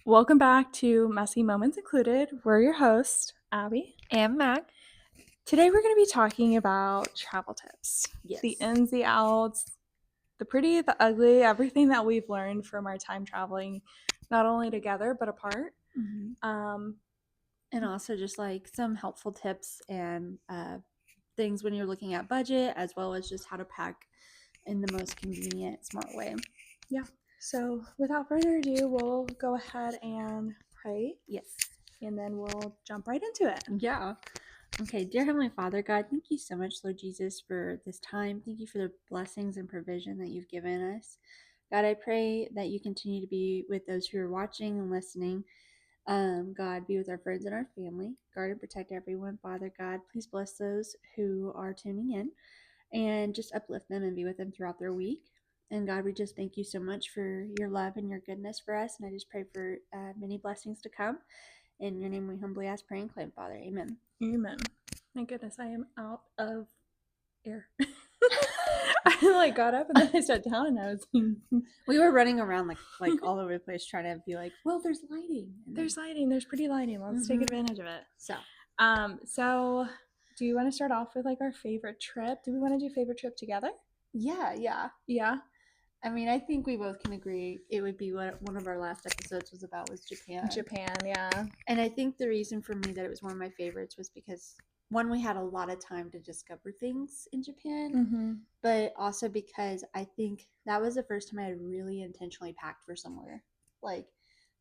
Welcome back to Messy Moments Included. We're your hosts, Abby and Mac. Today we're going to be talking about travel tips. Yes. The ins, the outs, the pretty, the ugly, everything that we've learned from our time traveling, not only together but apart. Mm-hmm. And also just like some helpful tips and things when you're looking at budget, as well as just how to pack in the most convenient, smart way. Yeah. So without further ado, we'll go ahead and pray. Yes. And then we'll jump right into it. Yeah. Okay, dear Heavenly Father, God, thank you so much, Lord Jesus, for this time. Thank you for the blessings and provision that you've given us. God, I pray that you continue to be with those who are watching and listening. God, be with our friends and our family. Guard and protect everyone. Father God, please bless those who are tuning in and just uplift them and be with them throughout their week. And God, we just thank you so much for your love and your goodness for us. And I just pray for many blessings to come. In your name we humbly ask, pray, and claim, Father. Amen. Amen. My goodness, I am out of air. I got up and then I sat down and I was we were running around like all over the place trying to be like, well, there's lighting. There's lighting. There's pretty lighting. Let's take advantage of it. So do you want to start off with our favorite trip? Do we want to do favorite trip together? Yeah. I mean, I think we both can agree it would be what one of our last episodes was about was Japan. Japan, yeah. And I think the reason for me that it was one of my favorites was because, one, we had a lot of time to discover things in Japan, but also because I think that was the first time I had really intentionally packed for somewhere. Like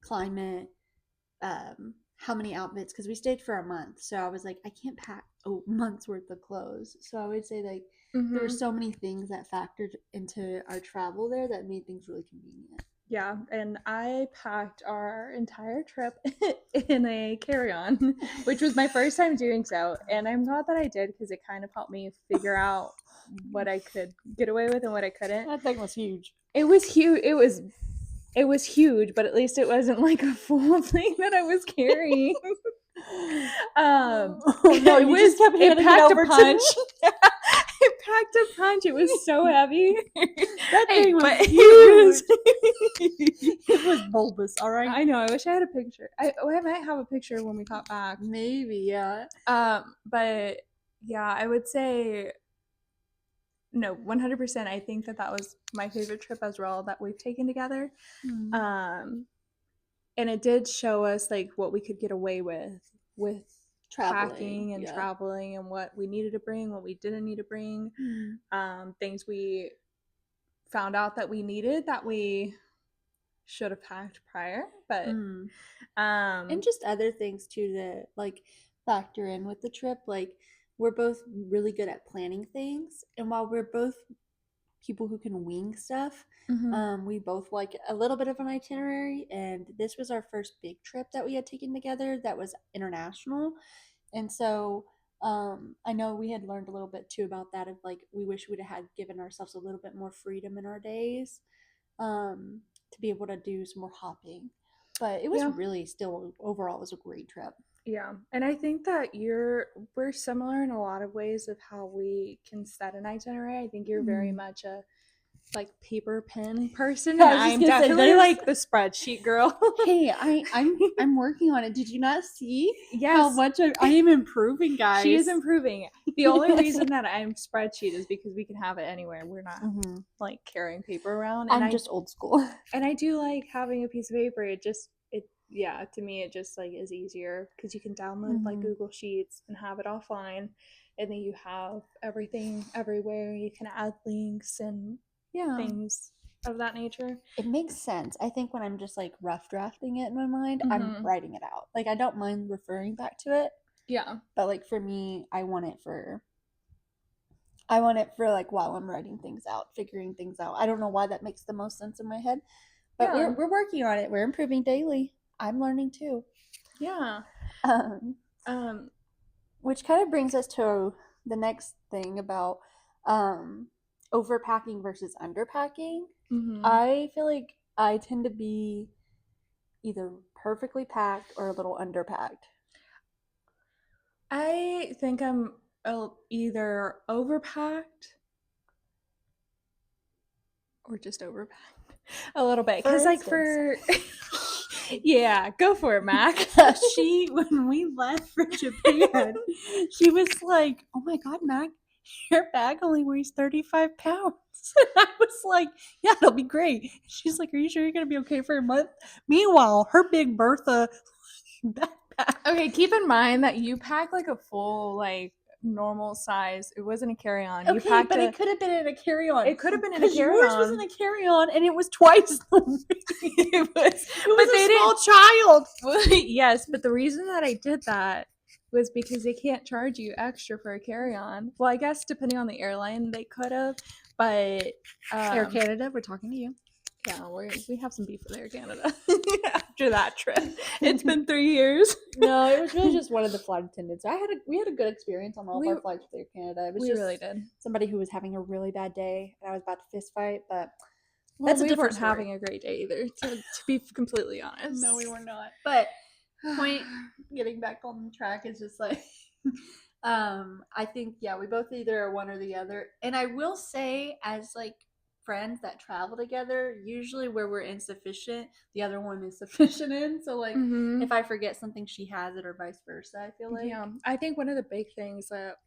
climate, how many outfits, because we stayed for a month. So I was like, I can't pack a month's worth of clothes. So I would say there were so many things that factored into our travel there that made things really convenient. Yeah, and I packed our entire trip in a carry-on, which was my first time doing so. And I'm glad that I did because it kind of helped me figure out what I could get away with and what I couldn't. That thing was huge. It was huge. It was huge, but at least it wasn't like a full thing that I was carrying. No, you just kept handing it over to me. It packed a punch. It was so heavy. That thing was huge. It was bulbous, all right? I know. I wish I had a picture. I might have a picture when we got back. Maybe, yeah. But yeah, I would say no, 100%. I think that was my favorite trip as well that we've taken together. And it did show us what we could get away with packing and traveling and what we needed to bring, what we didn't need to bring, things we found out that we needed that we should have packed prior, but and just other things too that factor in with the trip. We're both really good at planning things, and while we're both people who can wing stuff, we both like a little bit of an itinerary, and this was our first big trip that we had taken together that was international. And so I know we had learned a little bit too about that, of we wish we'd have given ourselves a little bit more freedom in our days to be able to do some more hopping. But it was really still, overall, it was a great trip. Yeah, and I think that we're similar in a lot of ways of how we can set an itinerary. I think you're very much a paper pen person, and I'm definitely the spreadsheet girl. Hey, I'm working on it. Did you not see how much I am improving, guys? She is improving. The only reason that I'm spreadsheet is because we can have it anywhere. We're not carrying paper around. And I'm just old school. And I do like having a piece of paper. To me it just is easier because you can download Google Sheets and have it offline, and then you have everything everywhere. You can add links and things of that nature. It makes sense. I think when I'm just rough drafting it in my mind, I'm writing it out. I don't mind referring back to it. Yeah. But for me, I want it for while I'm writing things out, figuring things out. I don't know why that makes the most sense in my head, but we're working on it. We're improving daily. I'm learning too. Yeah. Which kind of brings us to the next thing about overpacking versus underpacking. I feel like I tend to be either perfectly packed or a little underpacked. I think I'm either overpacked or just overpacked a little bit, because Yeah, go for it, Mac. When we left for Japan, she was like, "Oh my God, Mac, your bag only weighs 35 pounds." And I was like, "Yeah, it'll be great." She's like, "Are you sure you're going to be okay for a month?" Meanwhile, her big Bertha backpack. Okay, keep in mind that you packed like a full, like, normal size. It wasn't a carry-on. You Okay, packed but it could have been in a carry-on. It could have been in a Because yours was carry-on. in a carry-on, and it was twice the weight. It was A small child. Yes, but the reason that I did that was because they can't charge you extra for a carry-on. Well, I guess depending on the airline, they could have, but Air Canada, we're talking to you. Yeah, we have some beef with Air Canada after that trip. It's been 3 years. No, it was really just one of the flight attendants. We had a good experience on all of our flights with Air Canada. It was we just really did. Somebody who was having a really bad day, and I was about to fist fight, but that's a different story. Having a great day either, to be completely honest. No, we were not. But getting back on track is just like I think we both either are one or the other. And I will say, as like friends that travel together, usually where we're insufficient, the other one is sufficient in. So like if I forget something, she has it, or vice versa. I feel like I think one of the big things that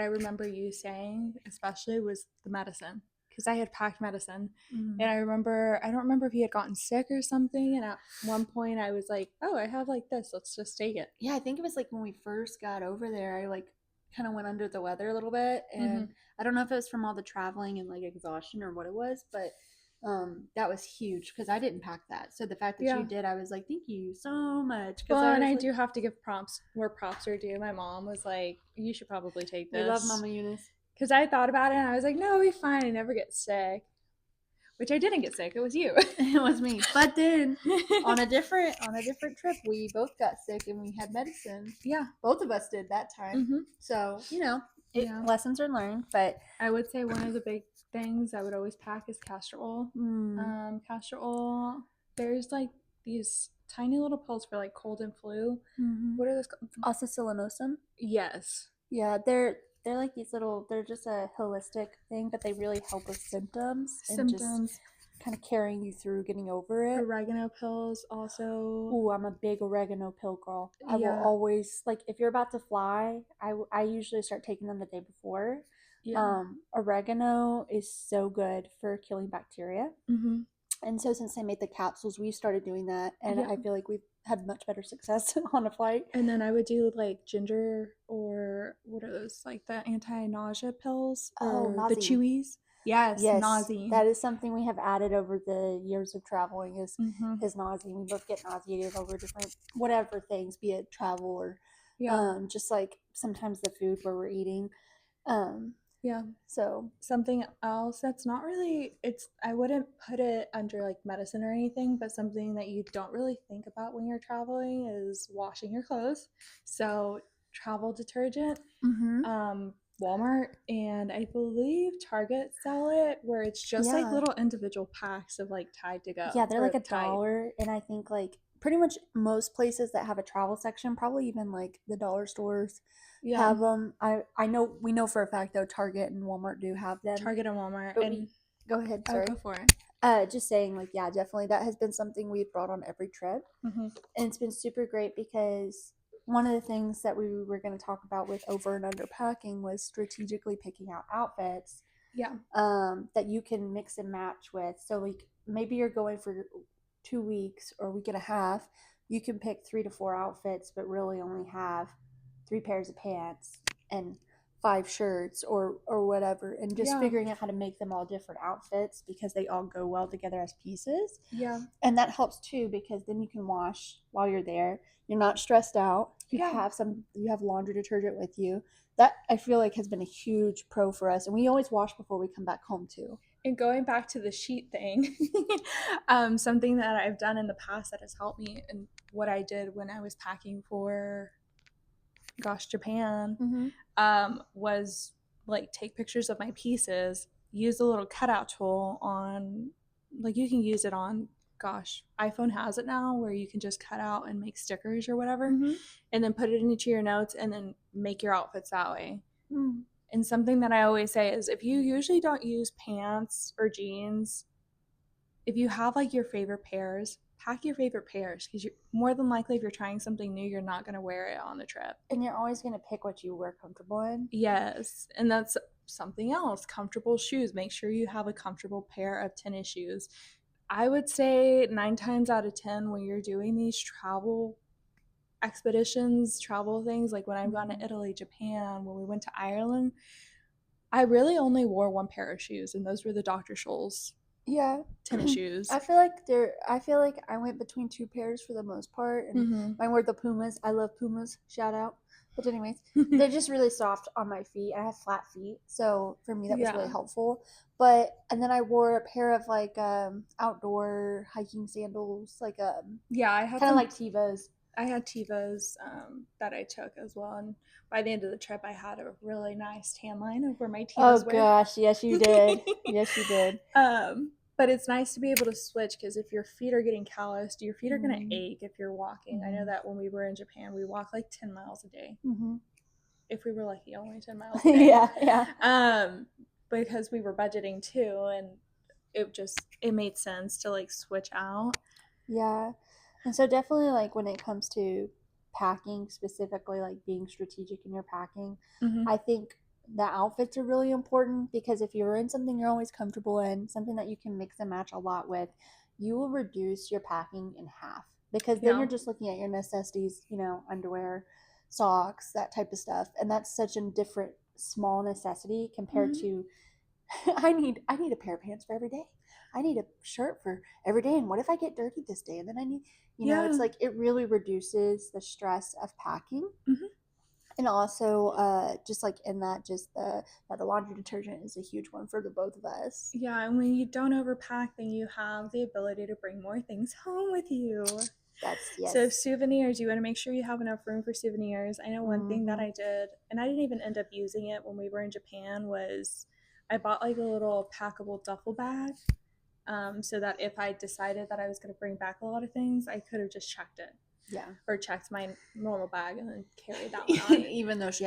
I remember you saying, especially, was the medicine. Because I had packed medicine, and I don't remember if he had gotten sick or something, and at one point I was like, oh, I have like this, let's just take it. Yeah, I think it was like when we first got over there, I like kind of went under the weather a little bit, and I don't know if it was from all the traveling and like exhaustion or what it was, but that was huge because I didn't pack that. So the fact that you did, I was like, thank you so much. Well, and I do have to give props where props are due. My mom was like, you should probably take this. We love Mama Eunice. Because I thought about it and I was like, no, I'll be fine. I never get sick. Which I didn't get sick. It was you. It was me. But then on a different trip, we both got sick and we had medicine. Yeah. Both of us did that time. So, lessons are learned. But I would say one of the big things I would always pack is castor oil. Castor oil, there's like these tiny little pills for like cold and flu. What are those called? Oscillosome? Yes. Yeah, they're like these little, they're just a holistic thing, but they really help with symptoms. And just kind of carrying you through getting over it. Oregano pills also. Ooh, I'm a big oregano pill girl. I will always, like, if you're about to fly, I usually start taking them the day before. Oregano is so good for killing bacteria. And so since I made the capsules, we started doing that, and I feel like we've had much better success on a flight. And then I would do like ginger, or what are those, like the anti-nausea pills, or the chewies. Yes, nausea. That is something we have added over the years of traveling is nausea. We both get nauseated over different whatever things, be it travel or just like sometimes the food where we're eating. So something else that's not really, I wouldn't put it under like medicine or anything, but something that you don't really think about when you're traveling is washing your clothes. So travel detergent. Walmart and I believe Target sell it, where it's just like little individual packs of like Tide to go. Yeah, they're like $1, and I think like pretty much most places that have a travel section, probably even like the dollar stores, have them. We know for a fact though Target and Walmart do have them. Target and Walmart. But go ahead. Sorry. Go for it. Just saying, like, yeah, definitely that has been something we've brought on every trip, and it's been super great because one of the things that we were going to talk about with over and under packing was strategically picking out outfits that you can mix and match with. So like maybe you're going for 2 weeks or a week and a half, you can pick 3 to 4 outfits but really only have 3 pairs of pants and 5 shirts or whatever, and just figuring out how to make them all different outfits because they all go well together as pieces. And that helps too, because then you can wash while you're there. You're not stressed out. You have laundry detergent with you. That I feel like has been a huge pro for us, and we always wash before we come back home too. And going back to the sheet thing, something that I've done in the past that has helped me, and what I did when I was packing for Japan, was like take pictures of my pieces, use the little cutout tool on, like you can use it on, iPhone has it now where you can just cut out and make stickers or whatever, and then put it into your notes and then make your outfits that way. And something that I always say is, if you usually don't use pants or jeans, if you have like your favorite pairs, pack your favorite pairs because you're more than likely if you're trying something new, you're not going to wear it on the trip. And you're always going to pick what you wear comfortable in. Yes, and that's something else. Comfortable shoes. Make sure you have a comfortable pair of tennis shoes. I would say 9 times out of 10 when you're doing these travel expeditions, travel things, like when I've gone to Italy, Japan, when we went to Ireland, I really only wore one pair of shoes, and those were the Dr. Scholl's tennis shoes. I feel like I went between two pairs for the most part, and mine were the Pumas. I love Pumas. Shout out. But anyways, they're just really soft on my feet. I have flat feet, so for me that was really helpful. And then I wore a pair of like outdoor hiking sandals, like I had kind of like Tevas. I had Tevas that I took as well, and by the end of the trip, I had a really nice tan line of where my Tevas were. Oh gosh, yes you did. Yes you did. But it's nice to be able to switch because if your feet are getting calloused, your feet are going to ache if you're walking. I know that when we were in Japan, we walked like 10 miles a day. If we were lucky, only 10 miles a day. Yeah. Because we were budgeting too, and it made sense to like switch out. Yeah. And so definitely like when it comes to packing, specifically like being strategic in your packing, I think the outfits are really important because if you're in something you're always comfortable in, something that you can mix and match a lot with, you will reduce your packing in half because then you're just looking at your necessities, underwear, socks, that type of stuff. And that's such a different small necessity compared to I need a pair of pants for every day. I need a shirt for every day. And what if I get dirty this day? And then I need, it's like it really reduces the stress of packing. And also, just like in that, just the laundry detergent is a huge one for the both of us. Yeah, and when you don't overpack, then you have the ability to bring more things home with you. Yes. So souvenirs, you want to make sure you have enough room for souvenirs. I know one thing that I did, and I didn't even end up using it when we were in Japan, was I bought like a little packable duffel bag. So that if I decided that I was going to bring back a lot of things, I could have just checked it. Yeah. Or checked my normal bag and then carried that one on. Even though she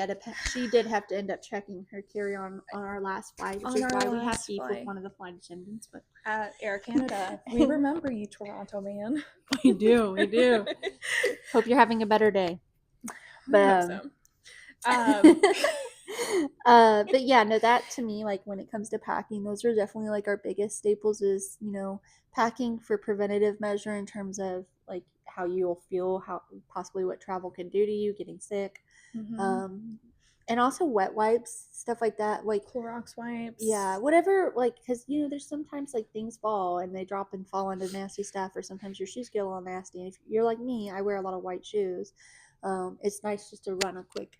did have to end up checking her carry-on on our last flight, which is why we had beef with one of the flight attendants. But at Air Canada, we remember you, Toronto man. We do. Hope you're having a better day. But but yeah, no, that to me, like when it comes to packing, those are definitely like our biggest staples is, packing for preventative measure in terms of like how you'll feel, how possibly what travel can do to you, getting sick. And also wet wipes, stuff like that, like Clorox wipes. Yeah, whatever, like, because there's sometimes like things fall and they drop and fall into nasty stuff, or sometimes your shoes get a little nasty. And if you're like me, I wear a lot of white shoes. It's nice just to run a quick,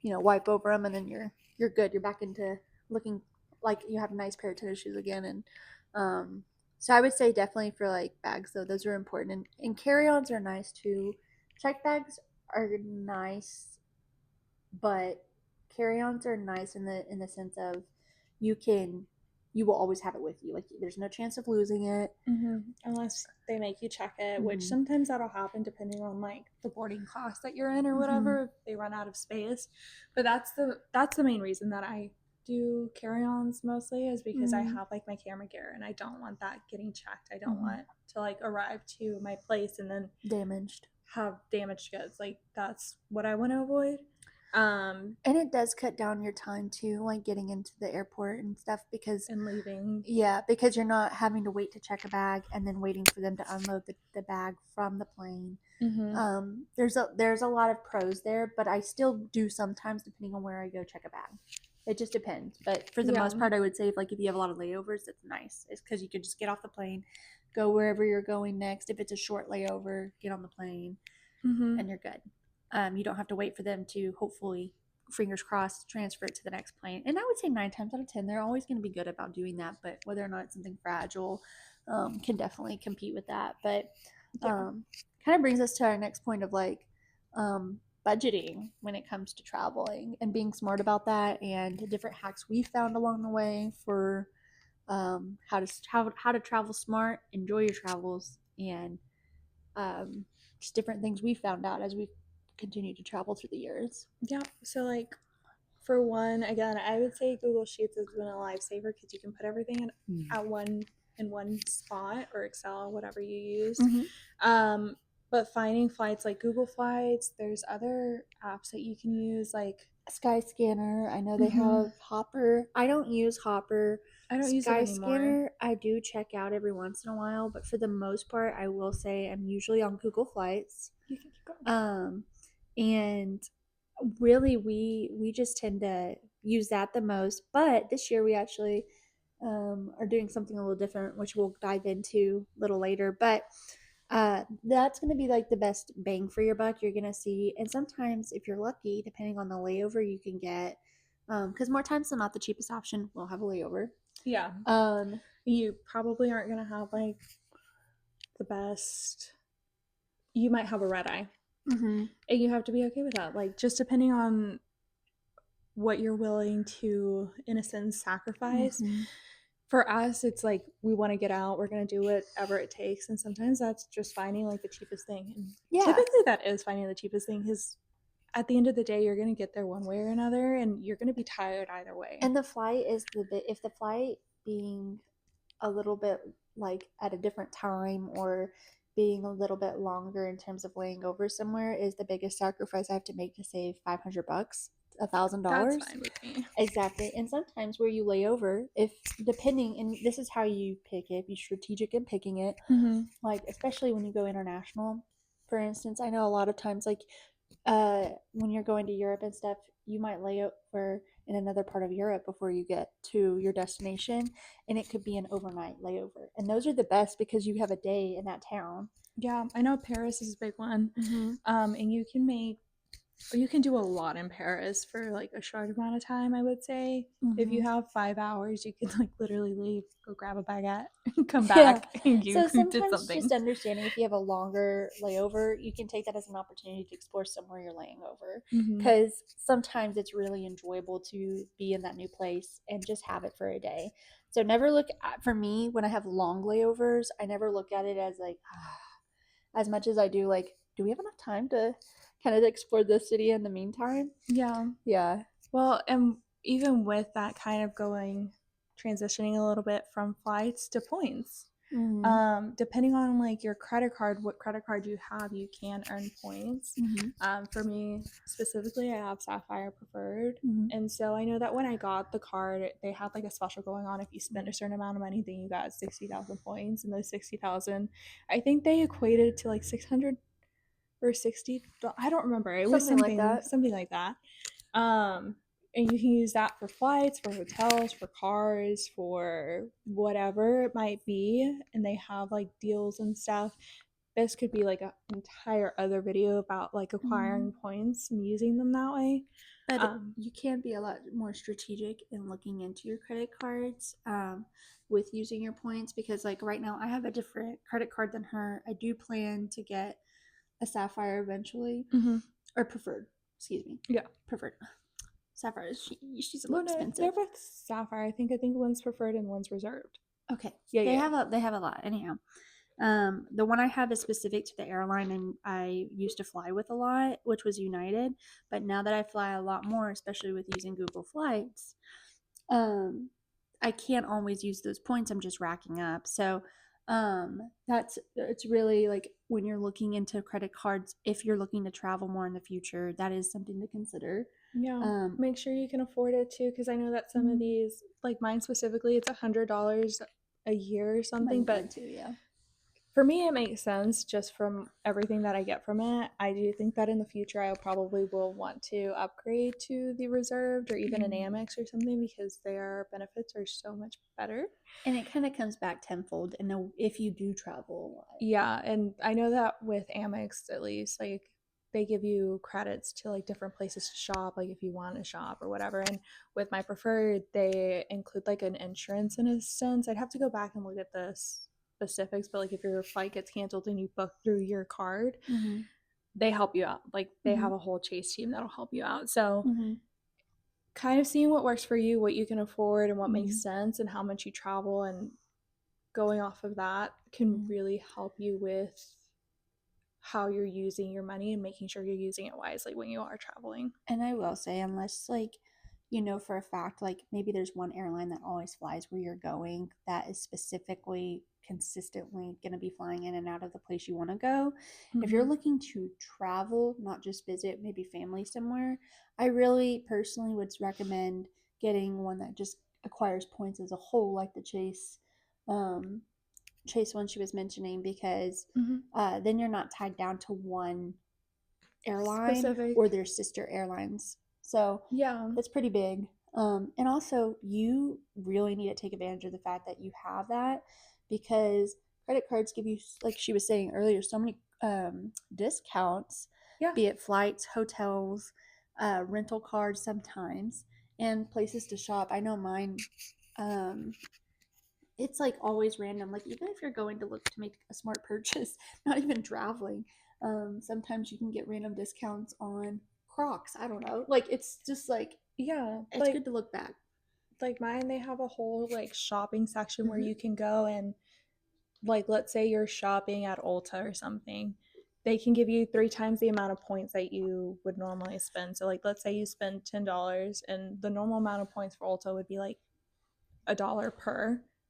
wipe over them, and then you're good. You're back into looking like you have a nice pair of tennis shoes again. And so I would say definitely for like bags though, those are important, and carry-ons are nice too. Check bags are nice, but carry-ons are nice in the sense of you will always have it with you. Like there's no chance of losing it unless they make you check it, which sometimes that'll happen depending on like the boarding class that you're in or whatever. If they run out of space, but that's the main reason that I do carry-ons mostly is because I have like my camera gear and I don't want that getting checked. I don't want to like arrive to my place and then have damaged goods. Like that's what I want to avoid. And it does cut down your time too, like getting into the airport and stuff and leaving. Yeah, because you're not having to wait to check a bag and then waiting for them to unload the bag from the plane. There's a lot of pros there, but I still do sometimes depending on where I go check a bag. It just depends, but for the most part, I would say if you have a lot of layovers, it's nice. It's because you could just get off the plane, go wherever you're going next. If it's a short layover, get on the plane, and you're good. You don't have to wait for them to hopefully, fingers crossed, transfer it to the next plane. And I would say 9 times out of 10, they're always going to be good about doing that. But whether or not it's something fragile, can definitely compete with that. But kind of brings us to our next point of like budgeting when it comes to traveling and being smart about that, and the different hacks we found along the way for how to travel smart, enjoy your travels, and just different things we found out as we continue to travel through the years. Yeah. So like for one, again, I would say Google Sheets has been a lifesaver because you can put everything at one in one spot, or Excel, whatever you use. But finding flights like Google Flights, there's other apps that you can use like Skyscanner. I know they have Hopper. I don't use Hopper. I don't use it anymore. Skyscanner, I do check out every once in a while, but for the most part, I will say I'm usually on Google Flights. You can keep going. And really, we just tend to use that the most. But this year, we actually are doing something a little different, which we'll dive into a little later. But that's going to be like the best bang for your buck you're going to see. And sometimes, if you're lucky, depending on the layover, you can get, because more times than not, the cheapest option will have a layover. Yeah. You probably aren't going to have like the best. You might have a red eye. And you have to be okay with that. Like, just depending on what you're willing to, in a sense, sacrifice. For us, it's like we want to get out, we're going to do whatever it takes, and sometimes that's just finding like the cheapest thing. And typically that is finding the cheapest thing, because at the end of the day, you're going to get there one way or another, and you're going to be tired either way. And the flight is if the flight being a little bit like at a different time or being a little bit longer in terms of laying over somewhere is the biggest sacrifice I have to make to save $500, $1,000. That's fine with me. Exactly. And sometimes where you lay over, if depending, and this is how you pick it, be strategic in picking it. Like especially when you go international, for instance, I know a lot of times like when you're going to Europe and stuff, you might lay over in another part of Europe before you get to your destination, and it could be an overnight layover. And those are the best because you have a day in that town. Yeah, I know Paris is a big one. And you can do a lot in Paris for like a short amount of time, I would say. If you have 5 hours, you can like literally leave, go grab a baguette, and come back, and you so did sometimes something. Just understanding if you have a longer layover, you can take that as an opportunity to explore somewhere you're laying over. Because sometimes it's really enjoyable to be in that new place and just have it for a day. So never look at, for me, when I have long layovers, I never look at it as like, as much as I do like, do we have enough time to kind of explore the city in the meantime? Yeah. Well, and even with that kind of transitioning a little bit from flights to points. Depending on like your credit card, what credit card you have, you can earn points. For me specifically, I have Sapphire Preferred, and so I know that when I got the card, they had like a special going on. If you spent a certain amount of money, then you got 60,000 points, and those 60,000, I think they equated to like 600 or 60. I don't remember. It was something like that. And you can use that for flights, for hotels, for cars, for whatever it might be. And they have like deals and stuff. This could be like an entire other video about like acquiring points and using them that way. But you can be a lot more strategic in looking into your credit cards with using your points, because like right now I have a different credit card than her. I do plan to get a Sapphire eventually, or Preferred. Excuse me. Yeah, Preferred. Sapphire, she's a little expensive. They're both Sapphire. I think one's Preferred and one's Reserved. Okay. Yeah, they have a lot. Anyhow, the one I have is specific to the airline and I used to fly with a lot, which was United. But now that I fly a lot more, especially with using Google Flights, I can't always use those points. I'm just racking up. So it's really like when you're looking into credit cards, if you're looking to travel more in the future, that is something to consider. Yeah, make sure you can afford it too, because I know that some of these, like mine specifically, it's $100 a year or something. But too, yeah. For me, it makes sense just from everything that I get from it. I do think that in the future, I probably will want to upgrade to the Reserved or even an Amex or something, because their benefits are so much better. And it kind of comes back tenfold if you do travel. Yeah, and I know that with Amex, at least, like they give you credits to like different places to shop, like if you want to shop or whatever. And with my Preferred, they include like an insurance in a sense. I'd have to go back and look at this specifics, but like if your flight gets canceled and you book through your card, they help you out. Like they have a whole chase team that'll help you out. So kind of seeing what works for you, what you can afford, and what makes sense, and how much you travel, and going off of that can really help you with how you're using your money and making sure you're using it wisely when you are traveling. And I will say, unless like you know for a fact, like maybe there's one airline that always flies where you're going that is specifically consistently going to be flying in and out of the place you want to go. If you're Mm-hmm. looking to travel, not just visit maybe family somewhere, I really personally would recommend getting one that just acquires points as a whole, like the um, Chase one she was mentioning, because Mm-hmm. then you're not tied down to one airline Specific. or their sister airlines. So Yeah. that's pretty big. And also, you really need to take advantage of the fact that you have that, because credit cards give you, like she was saying earlier, so many discounts, Yeah. be it flights, hotels, rental cars sometimes, and places to shop. I know mine. Um, it's like always random. Like even if you're going to look to make a smart purchase, not even traveling, sometimes you can get random discounts on Crocs. I don't know. Like it's just like Yeah. it's good to look back. Like mine, they have a whole like shopping section where Mm-hmm. you can go and like let's say you're shopping at Ulta or something. They can give you 3 times the amount of points that you would normally spend. So like let's say you spend $10 and the normal amount of points for Ulta would be like $1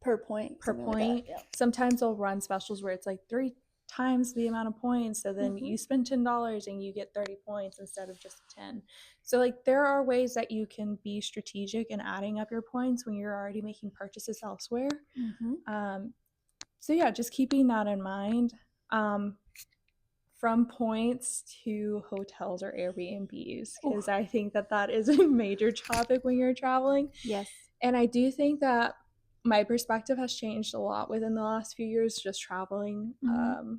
Per point, per something like that. point. Yeah. Sometimes they'll run specials where it's like 3 times the amount of points. So then Mm-hmm. you spend $10 and you get 30 points instead of just 10. So like there are ways that you can be strategic in adding up your points when you're already making purchases elsewhere. Mm-hmm. Um, so yeah, just keeping that in mind. Um, from points to hotels or Airbnbs, Ooh, because I think that that is a major topic when you're traveling. yes. And I do think that my perspective has changed a lot within the last few years just traveling. Mm-hmm.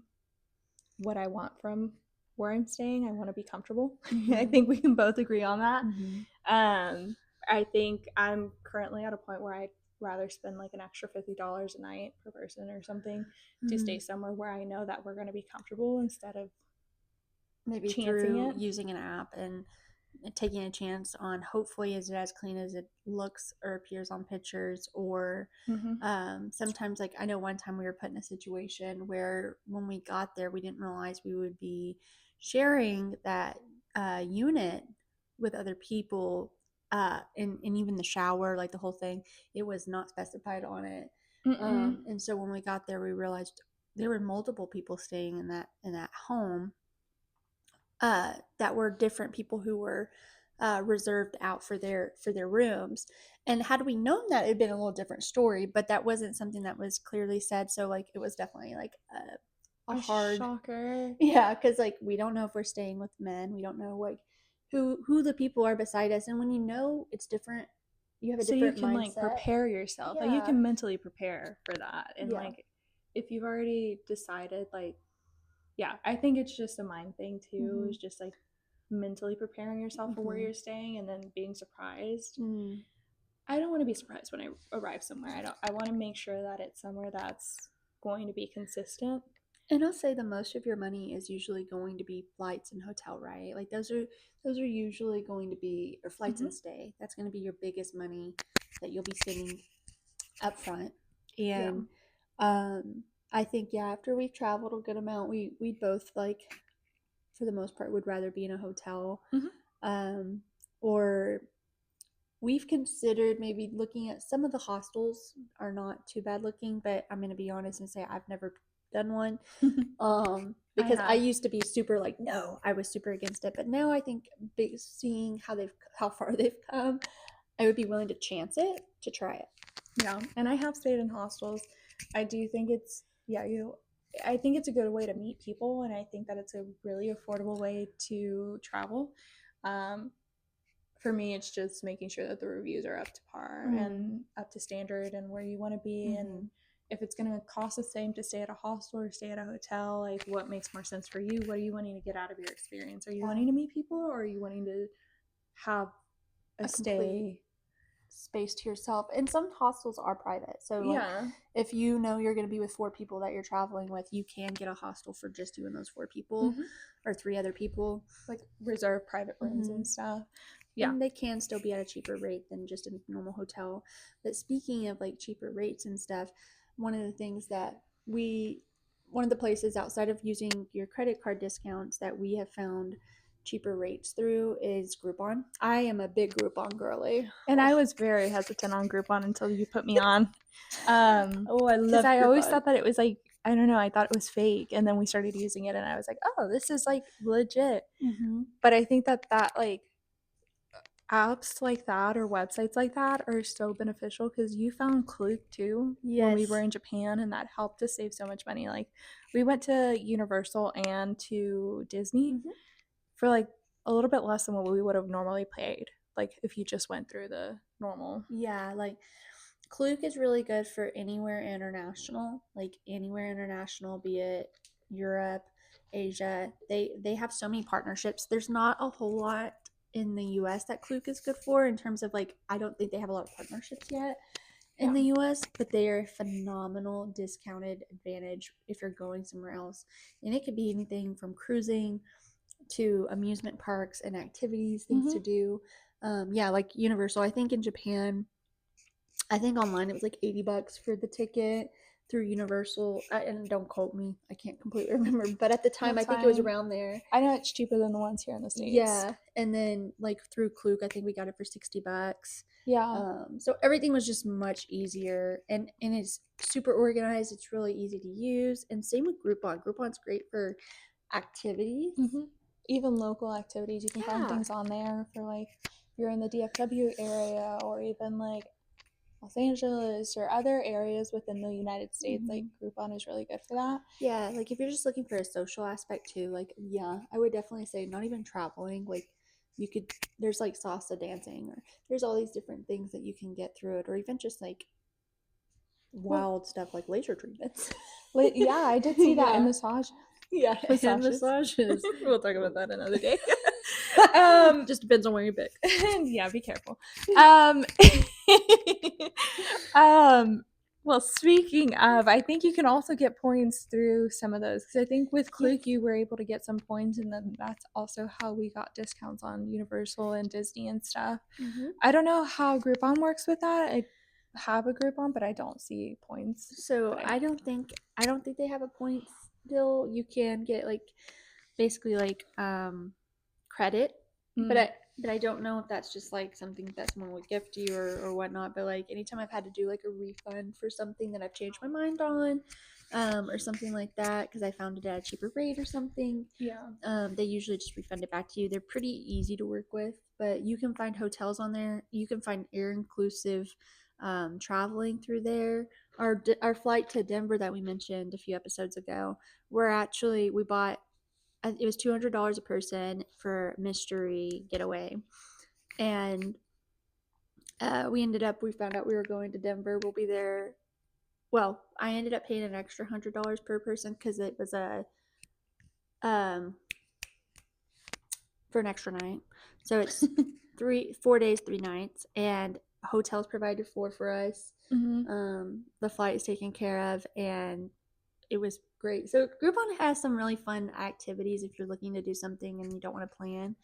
What I want from where I'm staying, I want to be comfortable. I Mm-hmm. think we can both agree on that. Mm-hmm. Um, I think I'm currently at a point where I'd rather spend like an extra $50 a night per person or something to Mm-hmm. stay somewhere where I know that we're going to be comfortable instead of Maybe chancing through it. using an app and taking a chance on, hopefully is it as clean as it looks or appears on pictures, or Mm-hmm. sometimes, like I know one time we were put in a situation where when we got there we didn't realize we would be sharing that unit with other people, and even the shower, like the whole thing, it was not specified on it. Mm-mm. And so when we got there we realized there were multiple people staying in that home, that were different people who were reserved out for their rooms. And had we known that, it'd been a little different story. But that wasn't something that was clearly said. So like it was definitely like a A hard, shocker. yeah, because like we don't know if we're staying with men. We don't know like who the people are beside us. And when you know it's different, you have a So you different can like mindset. prepare yourself. Like you Yeah, can mentally prepare for that. And yeah. like if you've already decided like yeah, I think it's just a mind thing too. Mm-hmm. Is just like mentally preparing yourself for where Mm-hmm. you're staying and then being surprised. Mm. I don't want to be surprised when I arrive somewhere. I want to make sure that it's somewhere that's going to be consistent. And I'll say the most of your money is usually going to be flights and hotel, right? Like those are usually going to be, or flights Mm-hmm. and stay. That's going to be your biggest money that you'll be spending up front. Yeah. And I think, yeah, after we've traveled a good amount, we both, like, for the most part, would rather be in a hotel, Mm-hmm. um, or we've considered maybe looking at some of the hostels. Are not too bad looking, but I'm going to be honest and say I've never done one, I because I have. used to be super like, no, I was super against it, but now I think, seeing how far they've come, I would be willing to chance it, to try it. Yeah, and I have stayed in hostels. I do think it's yeah, you I think it's a good way to meet people and I think that it's a really affordable way to travel. Um, for me it's just making sure that the reviews are up to par Mm. and up to standard and where you want to be and Mm-hmm. if it's going to cost the same to stay at a hostel or stay at a hotel, like what makes more sense for you? What are you wanting to get out of your experience? Are you Yeah, wanting to meet people or are you wanting to have a a complete stay? space to yourself. And some hostels are private. So like Yeah. if you know you're going to be with four people that you're traveling with, you can get a hostel for just you and those four people, Mm-hmm. or three other people. Like reserve private rooms Mm-hmm. and stuff. Yeah. And they can still be at a cheaper rate than just a normal hotel. But speaking of like cheaper rates and stuff, one of the things that one of the places outside of using your credit card discounts that we have found cheaper rates through is Groupon. I am a big Groupon girly. And I was very hesitant on Groupon until you put me on. Oh, I love because I Groupon. always thought that it was like, I don't know, I thought it was fake, and then we started using it and I was like, oh, this is like legit. But I think that like apps like that or websites like that are so beneficial because you found Klook too when we were in Japan, and that helped us save so much money. Like we went to Universal and to Disney for like a little bit less than what we would have normally paid, like if you just went through the normal. Yeah, like Klook is really good for anywhere international, like anywhere international, be it Europe, Asia. They have so many partnerships. There's not a whole lot in the US that Klook is good for in terms of like I don't think they have a lot of partnerships yet in the US, but they are a phenomenal discounted advantage if you're going somewhere else. And it could be anything from cruising to amusement parks and activities, things to do. Yeah, like Universal. I think in Japan, I think online it was like $80 for the ticket through Universal. And don't quote me, I can't completely remember. But at the time, That's I think it was fine. around there. I know it's cheaper than the ones here in the States. Yeah, and then like through Klook, I think we got it for $60. Yeah. So everything was just much easier, and it's super organized. It's really easy to use, and same with Groupon. Groupon's great for activities. Even local activities, you can find things on there for like if you're in the DFW area or even like Los Angeles or other areas within the United States. Like Groupon is really good for that. Yeah, like if you're just looking for a social aspect too, like yeah, I would definitely say not even traveling, like you could there's like salsa dancing or there's all these different things that you can get through it, or even just like wild stuff like laser treatments. Yeah, I did see that in massage. Yeah, and massages. We'll talk about that another day. Just depends on where you pick. Yeah, be careful. Well, speaking of, I think you can also get points through some of those because I think with Klook you were able to get some points, and then that's also how we got discounts on Universal and Disney and stuff. I don't know how Groupon works with that. I have a Groupon, but I don't see points. So I don't think they have a points deal. You can get like basically like credit, but I don't know if that's just like something that someone would gift you or whatnot. But like anytime I've had to do like a refund for something that I've changed my mind on, or something like that because I found it at a cheaper rate or something, they usually just refund it back to you. They're pretty easy to work with, but you can find hotels on there. You can find air inclusive traveling through there. Our flight to Denver that we mentioned a few episodes ago, we bought it was $200 a person for mystery getaway, and we found out we were going to Denver. We'll be there. Well, I ended up paying an extra $100 per person because it was a for an extra night. So it's 4 days, 3 nights, and hotels provided for us. The flight is taken care of, and it was great. So Groupon has some really fun activities if you're looking to do something and you don't want to plan.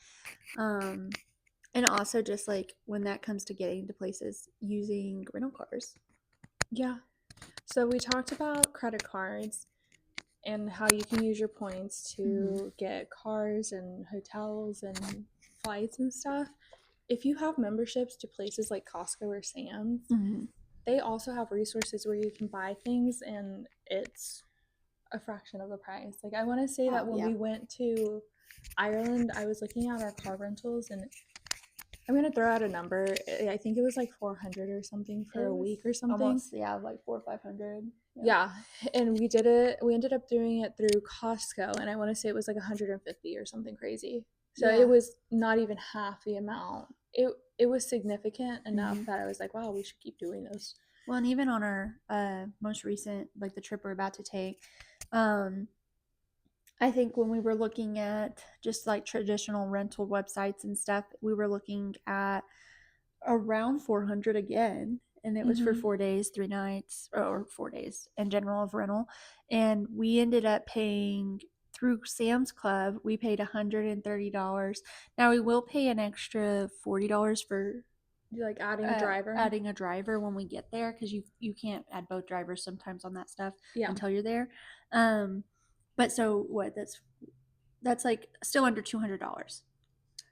And also just like when that comes to getting to places using rental cars. Yeah. So we talked about credit cards and how you can use your points to get cars and hotels and flights and stuff. If you have memberships to places like Costco or Sam's, they also have resources where you can buy things and it's a fraction of the price. Like I want to say that when we went to Ireland, I was looking at our car rentals, and I'm gonna throw out a number. I think it was like 400 or something for a week or something. Almost, yeah, like 400 or 500. Yeah, and we did it. We ended up doing it through Costco, and I want to say it was like 150 or something crazy. So it was not even half the amount. It was significant enough that I was like, wow, we should keep doing this. Well, and even on our most recent, like the trip we're about to take, I think when we were looking at just like traditional rental websites and stuff, we were looking at around 400 again, and it was for 4 days, 3 nights, or 4 days in general of rental. And we ended up paying through Sam's Club, we paid $130. Now we will pay an extra $40 for like adding a driver when we get there, because you can't add both drivers sometimes on that stuff until you're there. But so what, that's that's like still under $200.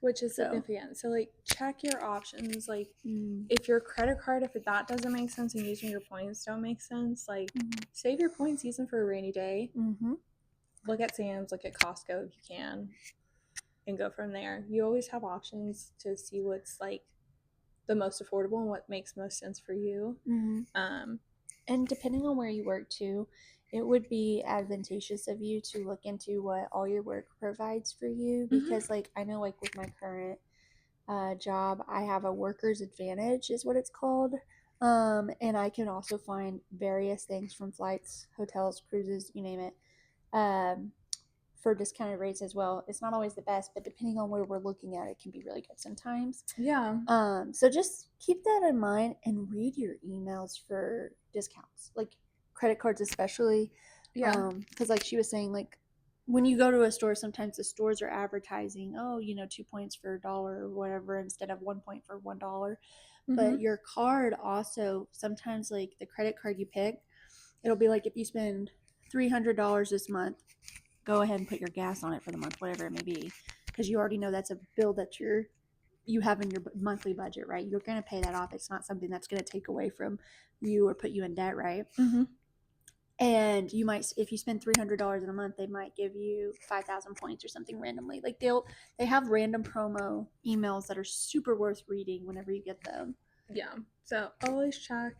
Which is significant. So like check your options. Like if your credit card, if that doesn't make sense and using your points don't make sense, like save your points, use them for a rainy day. Look at Sam's, look at Costco if you can, and go from there. You always have options to see what's like the most affordable and what makes most sense for you. And depending on where you work too, it would be advantageous of you to look into what all your work provides for you, because like I know like with my current job, I have a worker's advantage is what it's called, and I can also find various things from flights, hotels, cruises, you name it, for discounted rates as well. It's not always the best, but depending on where we're looking at, it can be really good sometimes. Yeah. So just keep that in mind and read your emails for discounts, like credit cards especially. Yeah. Because like she was saying, like when you go to a store, sometimes the stores are advertising, oh, 2 points for $1 or whatever instead of 1 point for $1. But your card also, sometimes like the credit card you pick, it'll be like if you spend $300 this month, go ahead and put your gas on it for the month, whatever it may be, because you already know that's a bill that you have in your monthly budget, right? You're going to pay that off. It's not something that's going to take away from you or put you in debt, right? And you might, if you spend $300 in a month, they might give you 5,000 points or something randomly. Like they have random promo emails that are super worth reading whenever you get them. Yeah. So always check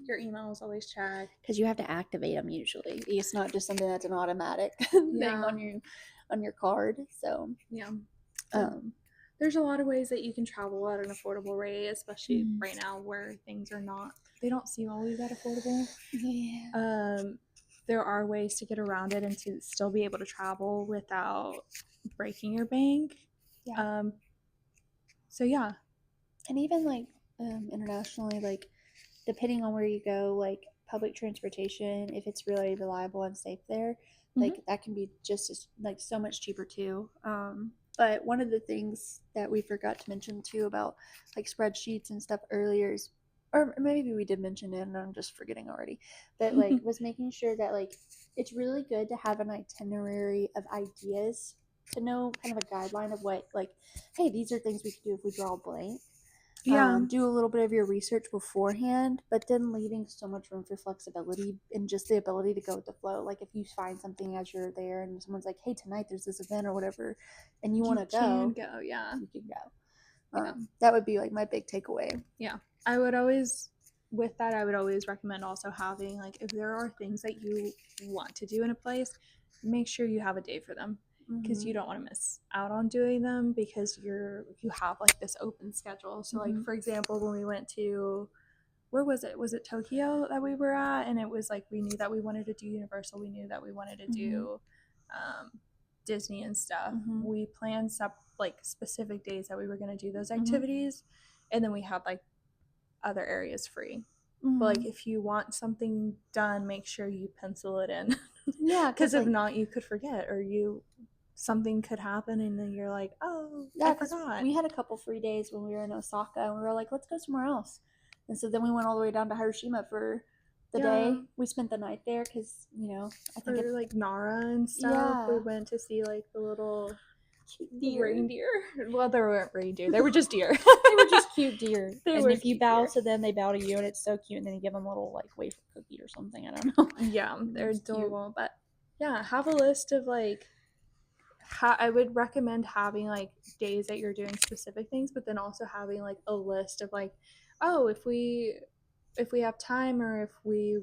your emails, always check, because you have to activate them usually. It's not just something that's an automatic thing on your card. So yeah. There's a lot of ways that you can travel at an affordable rate, especially right now where things are not, they don't seem always that affordable. Yeah. There are ways to get around it and to still be able to travel without breaking your bank. Yeah. So yeah. And even like internationally, like depending on where you go, like public transportation, if it's really reliable and safe there, like that can be just as like so much cheaper too. But one of the things that we forgot to mention too about like spreadsheets and stuff earlier is, or maybe we did mention it and I'm just forgetting already, but like was making sure that like it's really good to have an itinerary of ideas, to know kind of a guideline of what, like, hey, these are things we could do if we draw a blank. Do a little bit of your research beforehand, but then leaving so much room for flexibility and just the ability to go with the flow. Like if you find something as you're there and someone's like, hey, tonight there's this event or whatever, and you want to go, yeah, you can go. That would be like my big takeaway. Yeah. I would always recommend also having, like, if there are things that you want to do in a place, make sure you have a day for them, because you don't want to miss out on doing them because you have like this open schedule. So like for example, when we went to, where was it Tokyo that we were at, and it was like we knew that we wanted to do Universal, we knew that we wanted to do Disney and stuff. We planned like specific days that we were going to do those activities, and then we had like other areas free. But like if you want something done, make sure you pencil it in. Yeah, because if not, you could forget, or something could happen and then you're like, oh yeah, I forgot. We had a couple free days when we were in Osaka and we were like, let's go somewhere else. And so then we went all the way down to Hiroshima for the day. We spent the night there because I think for like Nara and stuff. We went to see like the little deer. Reindeer. Well, they weren't reindeer, they were just deer. They were just cute deer. And if you bow to them, they bow to you, and it's so cute. And then you give them a little like wafer cookie or something, I don't know. Yeah, they're adorable. Cute. But yeah, have a list of like, I would recommend having like days that you're doing specific things, but then also having like a list of like, oh, if we have time, or if we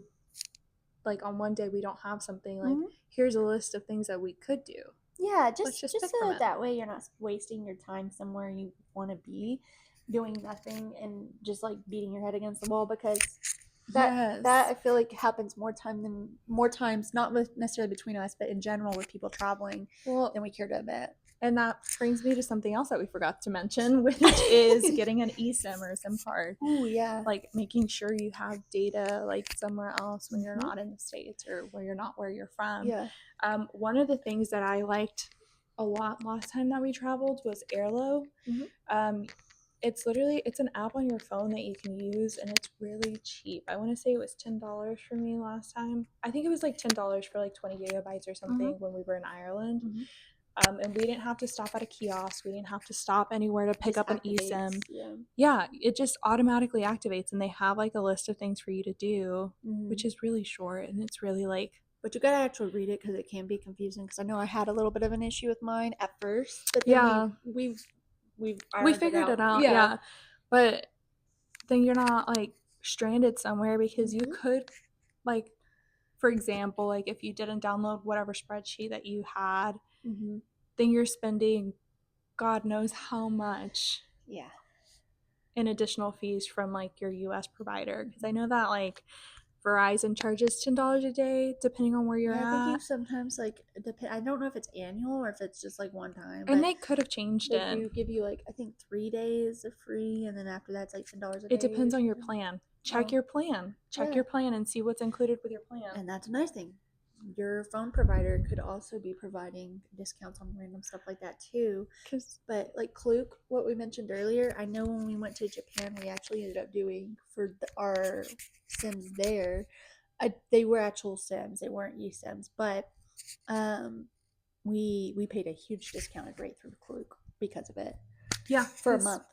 like on one day we don't have something, like here's a list of things that we could do. Yeah, just so that way you're not wasting your time somewhere you want to be doing nothing and just like beating your head against the wall, because that I feel like happens more times, not necessarily between us, but in general with people traveling than we care to admit. And that brings me to something else that we forgot to mention, which is getting an eSIM or a SIM card. Oh yeah. Like making sure you have data like somewhere else when you're not in the States, or where you're not where you're from. Yeah. One of the things that I liked a lot last time that we traveled was Airlo. It's an app on your phone that you can use, and it's really cheap. I want to say it was $10 for me last time. I think it was like $10 for like 20 gigabytes or something when we were in Ireland. And we didn't have to stop at a kiosk. We didn't have to stop anywhere to pick up an eSIM. Yeah, it just automatically activates, and they have like a list of things for you to do, which is really short, and it's really like. But you gotta actually read it because it can be confusing. Because I know I had a little bit of an issue with mine at first, but then we figured it out. Yeah, but then you're not like stranded somewhere because you could, like, for example, like if you didn't download whatever spreadsheet that you had, then you're spending God knows how much. Yeah. In additional fees from like your US provider, because I know that like Verizon charges $10 a day depending on where you're at. I think you sometimes like I don't know if it's annual or if it's just like one time. And they could have changed it. They do give you like I think 3 days of free, and then after that it's like $10 a day. It depends on your plan. Check your plan. Check your plan and see what's included with your plan. And that's a nice thing. Your phone provider could also be providing discounts on random stuff like that too. But like Klook, what we mentioned earlier, I know when we went to Japan, we actually ended up doing for our Sims there. They were actual Sims; they weren't eSIMs, but we paid a huge discounted rate through Klook because of it. Yeah, for a month.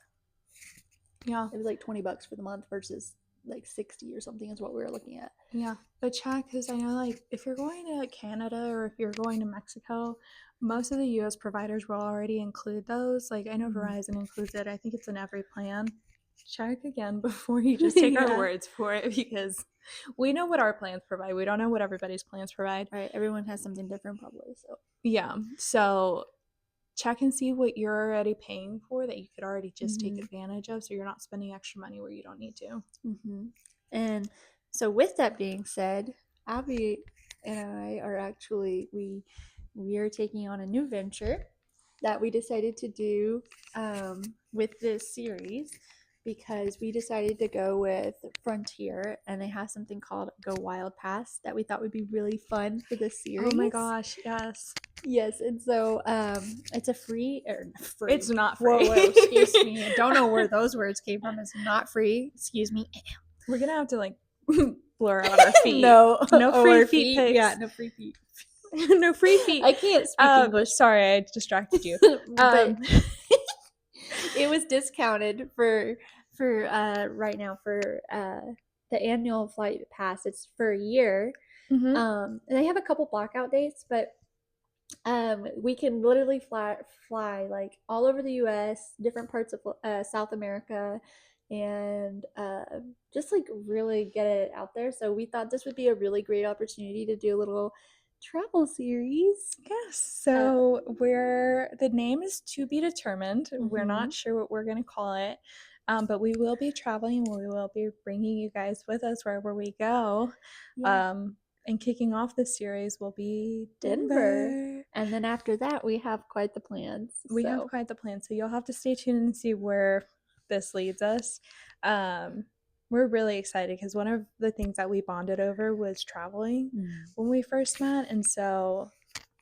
Yeah, it was like $20 for the month versus like 60 or something is what we were looking at. Yeah, but check, because I know like if you're going to Canada or if you're going to Mexico, most of the US providers will already include those. Like I know Verizon includes it. I think it's in every plan. Check again before you just take our words for it, because we know what our plans provide. We don't know what everybody's plans provide. Right, everyone has something different probably. So yeah, so check and see what you're already paying for that you could already just take advantage of, so you're not spending extra money where you don't need to. And so with that being said, Abby and I are actually we are taking on a new venture that we decided to do with this series, because we decided to go with Frontier, and they have something called Go Wild Pass that we thought would be really fun for this series. Oh my gosh, yes. And so it's a free. It's not free. Whoa, excuse me. I don't know where those words came from. It's not free. Excuse me. We're gonna have to like blur out our feet. No free feet pics. Yeah, no free feet. No free feet. I can't speak English. Sorry, I distracted you. But it was discounted for right now for the annual flight pass. It's for a year. And they have a couple blackout dates, but we can literally fly like all over the US, different parts of South America, and just like really get it out there. So we thought this would be a really great opportunity to do a little travel series. Yes. So the name is to be determined. We're not sure what we're going to call it. But we will be traveling. We will be bringing you guys with us wherever we go. And kicking off this series will be Denver. And then after that, we have quite the plans. We have quite the plan. So you'll have to stay tuned and see where this leads us. We're really excited because one of the things that we bonded over was traveling when we first met. And so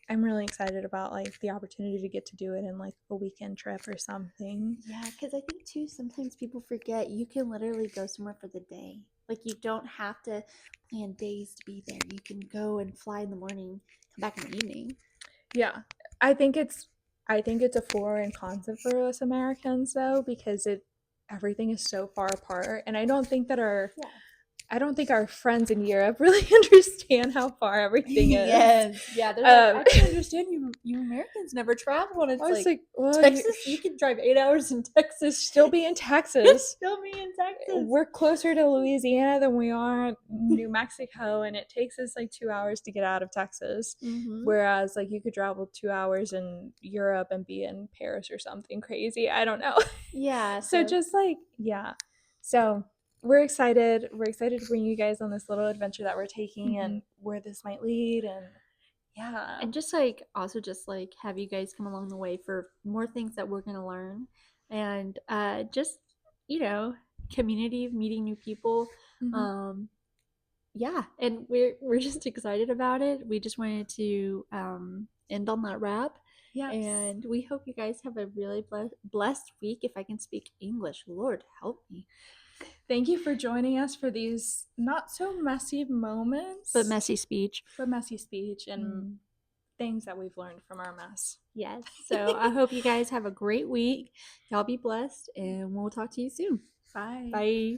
I'm really excited about like the opportunity to get to do it in like a weekend trip or something. Yeah, because I think too, sometimes people forget you can literally go somewhere for the day. Like you don't have to plan days to be there. You can go and fly in the morning, come back in the evening. Yeah, I think it's a foreign concept for us Americans though, because everything is so far apart, and I don't think our friends in Europe really understand how far everything is. Yes, yeah. They're like, I can understand you Americans never travel, and it's like well, Texas. You can drive 8 hours in Texas, still be in Texas. We're closer to Louisiana than we are New Mexico, and it takes us like 2 hours to get out of Texas. Whereas like you could travel 2 hours in Europe and be in Paris or something crazy. I don't know. Yeah. So just like so. We're excited. We're excited to bring you guys on this little adventure that we're taking and where this might lead. And and just like also just like have you guys come along the way for more things that we're going to learn, and just community, meeting new people. Yeah, and we're just excited about it. We just wanted to end on that wrap. Yes. And we hope you guys have a really blessed week. If I can speak English, Lord help me. Thank you for joining us for these not so messy moments. But messy speech. And things that we've learned from our mess. Yes. So I hope you guys have a great week. Y'all be blessed, and we'll talk to you soon. Bye. Bye.